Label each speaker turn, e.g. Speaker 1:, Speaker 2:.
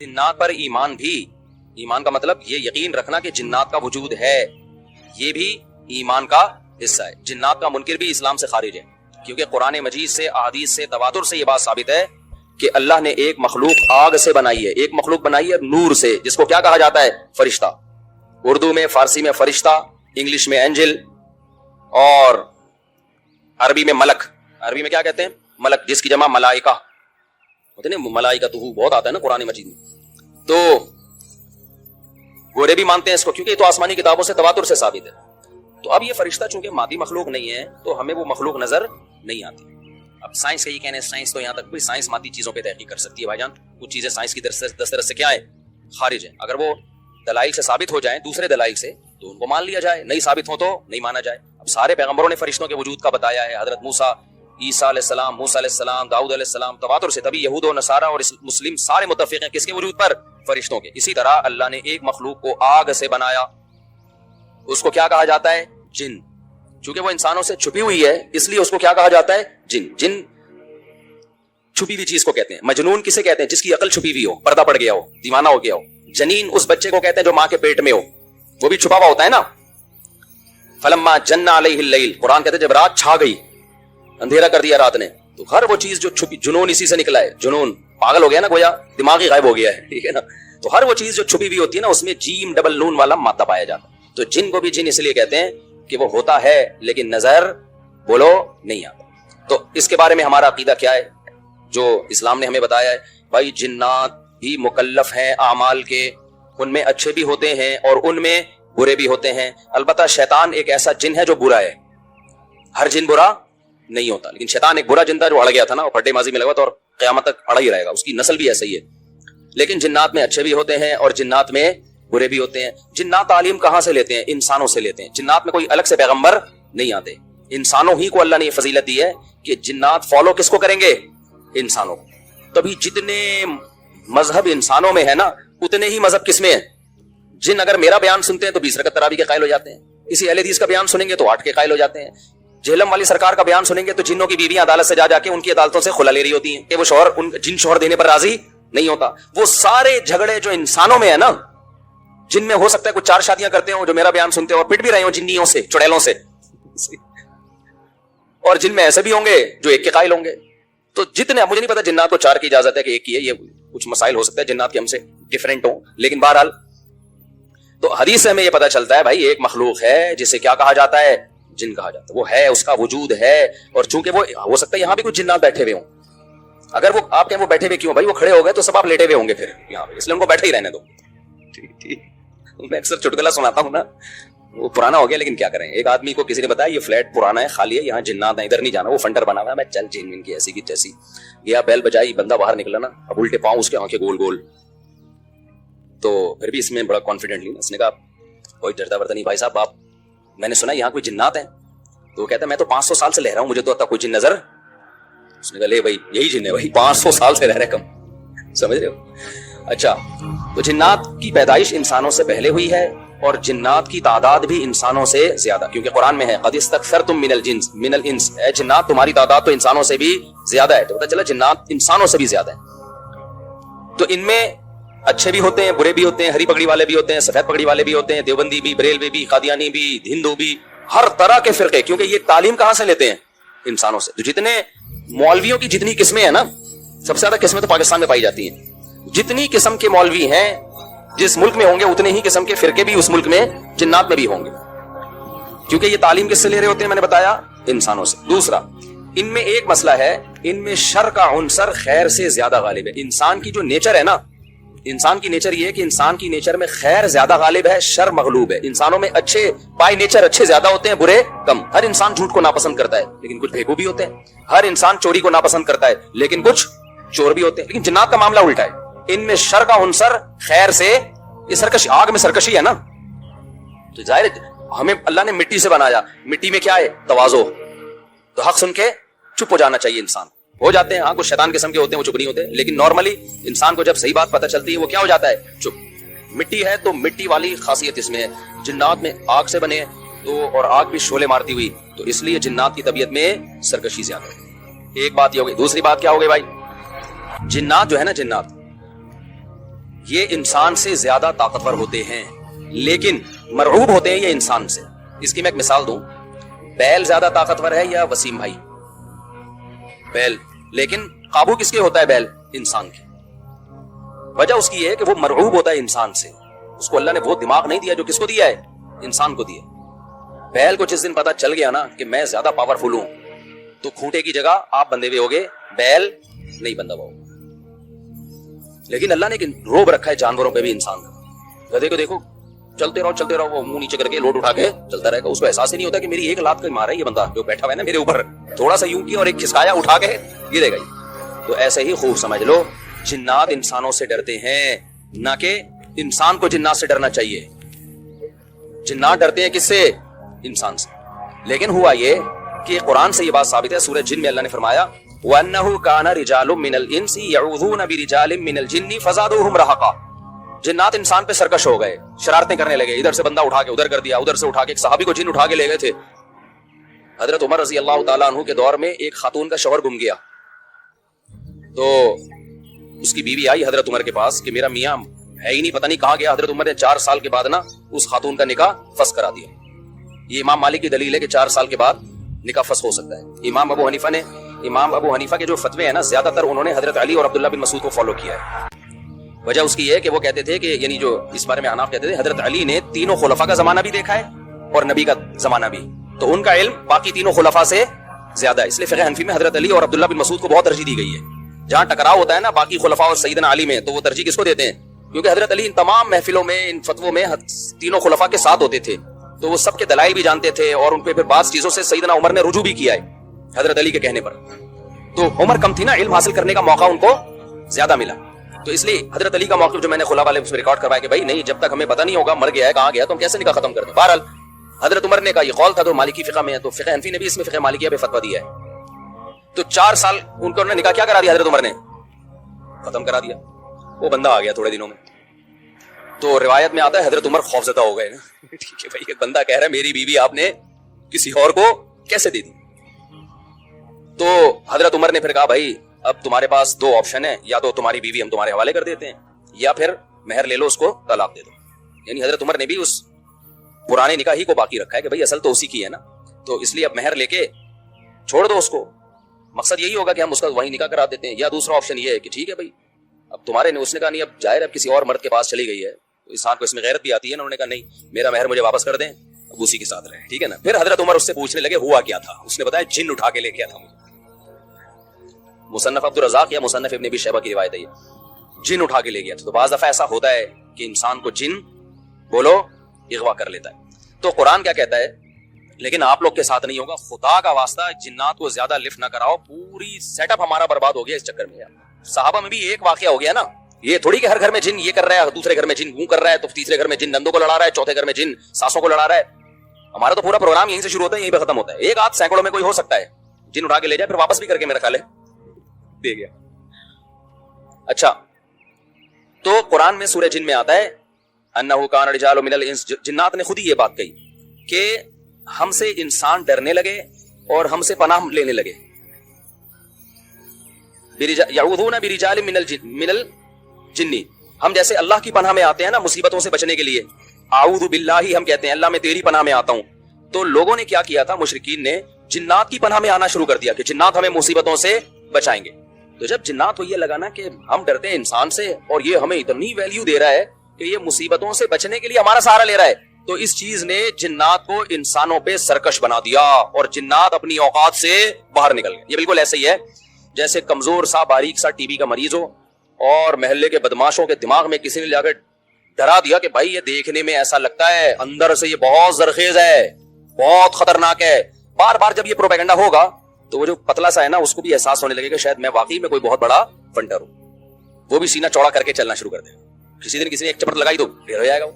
Speaker 1: जिन्नात पर ईमान भी, ईमान का मतलब ये यकीन रखना कि जिन्नात का वजूद है, ये भी ईमान का हिस्सा है। जिन्नात का मुनकिर भी इस्लाम से खारिज है, क्योंकि कुरान मजीद से, अहादीस से, तवातुर से ये बात साबित है कि अल्लाह ने एक मखलूक आग से बनाई है, एक मखलूक बनाई है नूर से, जिसको क्या कहा जाता है? फरिश्ता। उर्दू में, फारसी में फरिश्ता, इंग्लिश में एंजल, और अरबी में मलक। अरबी में क्या कहते हैं? मलक, जिसकी जमा मलाइका होते हैं। मलाइका तो बहुत आता है ना कुरान मजीद में। तो गोरे भी मानते हैं इसको, क्योंकि तो आसमानी किताबों से, तवातुर से साबित है। तो अब ये फरिश्ता चूंकि मादी मखलूक नहीं है, तो हमें वो मखलूक नजर नहीं आती। अब साइंस का ये कहना है, साइंस तो यहाँ तक कोई साइंस मादी चीजों पे तहकीक कर सकती है भाईजान। कुछ चीजें साइंस की दस्तरस से क्या है? खारिज है। अगर वो दलाइल से साबित हो जाए, दूसरे दलाइल से, तो उनको मान लिया जाए, नहीं साबित हो तो नहीं माना जाए। अब सारे पैगंबरों ने फरिश्तों के वजूद का बताया है। हजरत मूसा, ईसा अलैहिस्सलाम, मूसा अलैहिस्सलाम, दाऊद अलैहिस्सलाम, तवातुर से। तभी यहूद और नसारा और मुस्लिम सारे मुत्तफिक हैं किसके वजूद पर? फरिश्तों के। इसी तरह अल्लाह ने एक मखलूक को आग से बनाया, उसको क्या कहा जाता है? जिन। चूंकि वो इंसानों से छुपी हुई है, इसलिए उसको क्या कहा जाता है? जिन। जिन छुपी हुई चीज को कहते हैं। मजनून किसे कहते हैं? जिसकी अकल छुपी हुई हो, पर्दा पड़ गया हो, दीवाना हो गया हो। जनीन उस बच्चे को कहते हैं जो मां के पेट में हो, वो भी छुपा हुआ होता है ना। फलम्मा जन्ना अलैहिल लैल, कुरान कहते हैं जब रात छा गई, अंधेरा कर दिया रात ने, तो हर वो चीज जो छुपी, जुनून इसी से निकला है। जुनून पागल हो गया ना, गोया दिमाग ही गायब हो गया है, ठीक है ना। तो हर वो चीज जो छुपी हुई होती है ना, उसमें जीम डबल नून वाला मादा पाया जाता है। तो जिन को भी जिन इसलिए कहते हैं कि वो होता है लेकिन नजर बोलो नहीं आता। तो इसके बारे में हमारा अकीदा क्या है, जो इस्लाम ने हमें बताया है? भाई जिन्नात भी मुकल्लफ हैं आमाल के, उनमें अच्छे भी होते हैं और उनमें बुरे भी होते हैं। अलबत्ता शैतान एक ऐसा जिन है जो बुरा है। हर जिन बुरा नहीं होता, लेकिन शैतान एक बुरा जिन था जो अड़ गया था ना, वो फड्डे माजी में लगा था और क़यामत तक अड़ा ही रहेगा। उसकी नस्ल भी ऐसा ही है। लेकिन जिन्नात में अच्छे भी होते हैं और जिन्नात में बुरे भी होते हैं। जिन्नात तालीम कहां से लेते हैं? इंसानों से लेते हैं। जिन्नात में कोई अलग से पैगंबर नहीं आते, इंसानों ही को अल्लाह ने फजीलत दी है कि जिन्नात फॉलो किसको करेंगे? इंसानों को। तभी जितने मजहब इंसानों में है ना, उतने ही मजहब किसमें है? जिन अगर मेरा बयान सुनते हैं तो 20 रकत तरावी के कायल हो जाते हैं, किसी अहले हदीस का बयान सुनेंगे तो 8 के कायल हो जाते हैं। जेहलम वाली सरकार का बयान सुनेंगे तो जिन्नों की बीवियां अदालत से जा जाके उनकी अदालतों से खुला ले रही होती हैं कि वो शौहर जिन शौहर देने पर राजी नहीं होता। वो सारे झगड़े जो इंसानों में है ना, जिनमें हो सकता है कुछ 4 शादियां करते हो जो मेरा बयान सुनते हो और पिट भी रहे हो जिन्नियों से, चुड़ैलों से, और जिनमें ऐसे भी होंगे जो 1 के कायल होंगे। तो जितने, मुझे नहीं पता जिन्नात को 4 की इजाजत है कि 1 की है, ये कुछ मसाइल हो सकता है जिन्नात के हमसे डिफरेंट हो, लेकिन बहरहाल तो हदीस से हमें ये पता चलता है भाई एक मखलूक है जिसे क्या कहा जाता है? जिन कहा जाता है। वो है, उसका वजूद है। और चूंकि वो हो सकता है यहां भी कुछ जिन्नात बैठे हुए हों। अगर वो आप कहें वो बैठे हुए क्यों भाई, वो खड़े हो गए तो सब आप लेटे हुए होंगे फिर यहाँ पे, इसलिए उनको बैठे ही रहने दो। ठीक। मैं अक्सर चुटकुला सुनाता हूँ ना, वो पुराना हो गया लेकिन क्या करें। एक आदमी को किसी ने बताया ये फ्लैट पुराना है, खाली है, यहाँ जिन्नात है, इधर नहीं जाना, वो फंडर बना हुआ है। मैं चल जिन की ऐसी की तैसी गया, बैल बजाई, बंदा बाहर निकला ना, अब उल्टे पाँव उसके आंखें गोल गोल। तो फिर भी इसमें बड़ा कॉन्फिडेंटली उसने कहा कोई डरता वर्ता नहीं भाई साहब, आप मैंने सुना यहाँ कोई जिन्नात है। तो वो कहता मैं तो 500 साल से रह रहा हूँ, मुझे तो अब तक कोई जिन नजर। उसने कहा ले भाई यही जिन है भाई, 500 साल से रह रहे कम, समझ रहे हो? अच्छा, तो जिन्नात की पैदाइश इंसानों से पहले हुई है और जिन्नात की तादाद भी इंसानों से ज्यादा, क्योंकि कुरान में है कद इस्तक्सरतुम मिनल इंस, है जिन्नात तुम्हारी तादाद तो इंसानों से भी ज्यादा है। तो पता चला जिन्नात इंसानों से भी ज्यादा है। तो इनमें अच्छे भी होते हैं, बुरे भी होते हैं, हरी पगड़ी वाले भी होते हैं, सफेद पगड़ी वाले भी होते हैं, देवबंदी भी, बरेलवी भी, कादियानी भी, हिंदू भी, हर तरह के फिरके। क्योंकि ये तालीम कहां से लेते हैं? इंसानों से। तो जितने मौलवियों की जितनी किस्में हैं ना, सबसे ज्यादा किस्में तो पाकिस्तान में पाई जाती हैं। जितनी किस्म के मौलवी हैं जिस मुल्क में होंगे, उतने ही किस्म के फिरके भी उस मुल्क में, जिन्नात में भी होंगे। क्योंकि ये तालीम किससे ले रहे होते हैं? मैंने बताया इंसानों से। दूसरा, इनमें एक मसला है, इनमें शर का उनसर खैर से ज्यादा गालिब है। इंसान की जो नेचर है ना, इंसान की नेचर ये है कि इंसान की नेचर में खैर ज्यादा गालिब है, शर मगलूब है। इंसानों में अच्छे बाय नेचर अच्छे ज्यादा होते हैं, बुरे कम। हर इंसान झूठ को नापसंद करता है लेकिन कुछ बेवकूफ भी होते हैं। हर इंसान चोरी को नापसंद करता है लेकिन कुछ चोर भी होते हैं। लेकिन जिन्नात का मामला उल्टा है, इनमें शर का उनसर खैर से, ये सरकशी, आग में सरकशी है ना, तो जाहिर है हमें अल्लाह ने मिट्टी से बनाया, मिट्टी में क्या है? तवाज़ो। तो हक सुन के चुप हो जाना चाहिए। इंसान हो जाते हैं, हाँ कुछ शैतान किस्म के होते हैं, वो चुप नहीं होते, लेकिन नॉर्मली इंसान को जब सही बात पता चलती है वो क्या हो जाता है? चुप। मिट्टी है तो मिट्टी वाली खासियत इसमें है। जिन्नात में आग से बने तो, और आग भी शोले मारती हुई, तो इसलिए जिन्नात की तबीयत में सरकशी ज्यादा है। एक बात ये हो गई। दूसरी बात क्या हो गई भाई? जिन्नात जो है ना, जिन्नात یہ انسان سے زیادہ طاقتور ہوتے ہیں لیکن مرعوب ہوتے ہیں یہ انسان سے. اس کی میں ایک مثال دوں, بیل زیادہ طاقتور ہے یا وسیم بھائی؟ بیل. لیکن قابو کس کے ہوتا ہے بیل؟ انسان کے. وجہ اس کی ہے کہ وہ مرعوب ہوتا ہے انسان سے. اس کو اللہ نے وہ دماغ نہیں دیا جو کس کو دیا ہے؟ انسان کو دیا. بیل کو جس دن پتا چل گیا نا کہ میں زیادہ پاورفل ہوں تو کھوٹے کی جگہ آپ بندے ہوئے ہوگے, بیل نہیں بندہ ہوا. لیکن اللہ نے ایک روب رکھا ہے جانوروں پہ بھی انسان کا. گدھے کو دیکھو چلتے رہو وہ منہ نیچے کر کے لوٹ اٹھا کے چلتا رہے گا. اس کو احساس ہی نہیں ہوتا کہ میری ایک لات کا مارا ہے یہ بندہ جو بیٹھا ہوا ہے نا میرے اوپر, تھوڑا سا یوں کیا اور ایک کھسکایا اٹھا کے گرے گا. تو ایسے ہی خوب سمجھ لو, جنات انسانوں سے ڈرتے ہیں نہ کہ انسان کو جنات سے ڈرنا چاہیے. جنات ڈرتے ہیں کس سے؟ انسان سے. لیکن ہوا یہ کہ قرآن سے یہ بات ثابت ہے. سورہ جن میں اللہ نے فرمایا وَأَنَّهُ كَانَ رِجَالٌ مِّنَ الْإِنسِ يَعُوذُونَ بِرِجَالٍ مِّنَ الْجِنِّ فَزَادُوهُمْ رَهَقًا. جنات انسان پہ سرکش ہو گئے, شرارتیں کرنے لگے, ادھر سے بندہ اٹھا کے ادھر کر دیا, ادھر سے اٹھا کے ایک صحابی کو جن اٹھا کے لے گئے تھے. حضرت عمر رضی اللہ تعالیٰ عنہ کے دور میں ایک خاتون کا شوہر گم گیا تو اس کی بیوی آئی حضرت عمر کے پاس کہ میرا میاں ہے ہی نہیں, پتہ نہیں کہاں گیا. حضرت عمر نے 4 سال کے بعد نا اس خاتون کا نکاح فسخ کرا دیا. یہ امام مالک کی دلیل ہے کہ 4 سال کے بعد نکاح فسخ ہو سکتا ہے. امام ابو حنیفہ کے جو فتوے ہیں نا زیادہ تر انہوں نے حضرت علی اور عبداللہ بن مسعود کو فالو کیا ہے. وجہ اس کی یہ ہے کہ وہ کہتے تھے کہ یعنی جو اس بارے میں حناف کہتے تھے حضرت علی نے تینوں خلفاء کا زمانہ بھی دیکھا ہے اور نبی کا زمانہ بھی, تو ان کا علم باقی تینوں خلفاء سے زیادہ ہے. اس لیے فقہ حنفی میں حضرت علی اور عبداللہ بن مسعود کو بہت ترجیح دی گئی ہے. جہاں ٹکراؤ ہوتا ہے نا باقی خلفاء اور سیدنا علی میں تو وہ ترجیح کس کو دیتے ہیں؟ کیونکہ حضرت علی ان تمام محفلوں میں ان فتووں میں تینوں خلفاء کے ساتھ ہوتے تھے تو وہ سب کے دلائل بھی جانتے تھے اور ان پہ پھر بعض چیزوں سے سیدنا عمر نے رجوع بھی کیا ہے حضرت علی کے کہنے پر. تو عمر کم تھی نا, علم حاصل کرنے کا موقع ان کو زیادہ ملا. تو اس لیے حضرت علی کا موقف جو میں نے خلا والے اس میں ریکارڈ کروایا کہ بھائی نہیں جب تک ہمیں پتہ نہیں ہوگا مر گیا ہے کہاں گیا تو ہم کیسے نکاح ختم کرتے. بہرحال حضرت عمر نے کہا یہ قول تھا تو مالکی فقہ میں ہے, تو فقہ حنفی نے بھی اس میں فقہ مالکیہ پہ فتویٰ دیا ہے. تو 4 سال ان کو نکاح کیا کرا دیا حضرت عمر نے؟ ختم کرا دیا. وہ بندہ آ گیا تھوڑے دنوں میں. تو روایت میں آتا ہے حضرت عمر خوفزدہ ہو گئے نا, ٹھیک ہے بھائی ایک بندہ کہہ رہا ہے میری بیوی آپ نے کسی اور کو کیسے دے دی. تو حضرت عمر نے پھر کہا بھائی اب تمہارے پاس 2 آپشن ہیں, یا تو تمہاری بیوی ہم تمہارے حوالے کر دیتے ہیں یا پھر مہر لے لو اس کو طلاق دے دو. یعنی حضرت عمر نے بھی اس پرانے نکاح ہی کو باقی رکھا ہے کہ بھائی اصل تو اسی کی ہے نا, تو اس لیے اب مہر لے کے چھوڑ دو اس کو. مقصد یہی ہوگا کہ ہم اس کا وہی نکاح کرا دیتے ہیں. یا دوسرا آپشن یہ ہے کہ ٹھیک ہے بھائی اب تمہارے نے, اس نے کہا نہیں اب ظاہر اب کسی اور مرد کے پاس چلی گئی ہے تو انسان کو اس میں غیرت بھی آتی ہے نا. انہوں نے کہا نہیں میرا مہر مجھے واپس کر دیں, اب اسی کے ساتھ رہے, ٹھیک ہے نا. پھر حضرت عمر اس سے پوچھنے لگے ہوا کیا تھا. اس نے بتایا جن اٹھا کے لے کے آیا تھا. مصنف عبدالرزاق یا مصنف ابن ابی شیبہ کی روایت ہے, جن اٹھا کے لے گیا تھا. تو بعض دفعہ ایسا ہوتا ہے کہ انسان کو جن بولو اغوا کر لیتا ہے. تو قرآن کیا کہتا ہے لیکن آپ لوگ کے ساتھ نہیں ہوگا, خدا کا واسطہ جنات کو زیادہ لفٹ نہ کراؤ, پوری سیٹ اپ ہمارا برباد ہو گیا اس چکر میں. صحابہ میں بھی ایک واقعہ ہو گیا نا, یہ تھوڑی کہ ہر گھر میں جن یہ کر رہا ہے, دوسرے گھر میں جن وہ کر رہا ہے, تو تیسرے گھر میں جن نندوں کو لڑا رہا ہے, چوتھے گھر میں جن ساسوں کو لڑا رہا ہے. ہمارا تو پورا پروگرام یہیں سے شروع ہوتا ہے یہیں پہ ختم ہوتا ہے. ایک آدھ سینکڑوں میں کوئی ہو سکتا ہے جن اٹھا کے لے جائے پھر واپس بھی کر کے میرا خیال ہے دے گیا. اچھا تو قرآن میں سورہ جن میں آتا ہے انہ کان رجال من الانس, جنات نے خود ہی یہ بات کہی کہ ہم سے انسان ڈرنے لگے اور ہم سے پناہ لینے لگے. یعوذون برجال من الجن, ہم جیسے اللہ کی پناہ میں آتے ہیں نا مصیبتوں سے بچنے کے لیے, اعوذ باللہ ہم کہتے ہیں اللہ میں تیری پناہ میں آتا ہوں. تو لوگوں نے کیا کیا تھا, مشرکین نے جنات کی پناہ میں آنا شروع کر دیا کہ جنات ہمیں مصیبتوں سے بچائیں گے. تو جب جنات کو یہ لگا نا کہ ہم ڈرتے ہیں انسان سے اور یہ ہمیں اتنی ویلیو دے رہا ہے کہ یہ مصیبتوں سے بچنے کے لیے ہمارا سہارا لے رہا ہے, تو اس چیز نے جنات کو انسانوں پہ سرکش بنا دیا اور جنات اپنی اوقات سے باہر نکل گئے. یہ بالکل ایسے ہی ہے جیسے کمزور سا باریک سا ٹی بی کا مریض ہو اور محلے کے بدماشوں کے دماغ میں کسی نے جا کے ڈرا دیا کہ بھائی یہ دیکھنے میں ایسا لگتا ہے اندر سے یہ بہت زرخیز ہے, بہت خطرناک ہے. بار بار جب یہ پروپیگنڈا ہوگا تو وہ جو پتلا سا ہے نا اس کو بھی احساس ہونے لگے کہ شاید میں واقعی میں کوئی بہت بڑا فنڈر ہوں. وہ بھی سینہ چوڑا کر کے چلنا شروع کر دے. کسی دن کسی نے ایک چپٹ لگائی تو ڈھیر ہو جائے گا.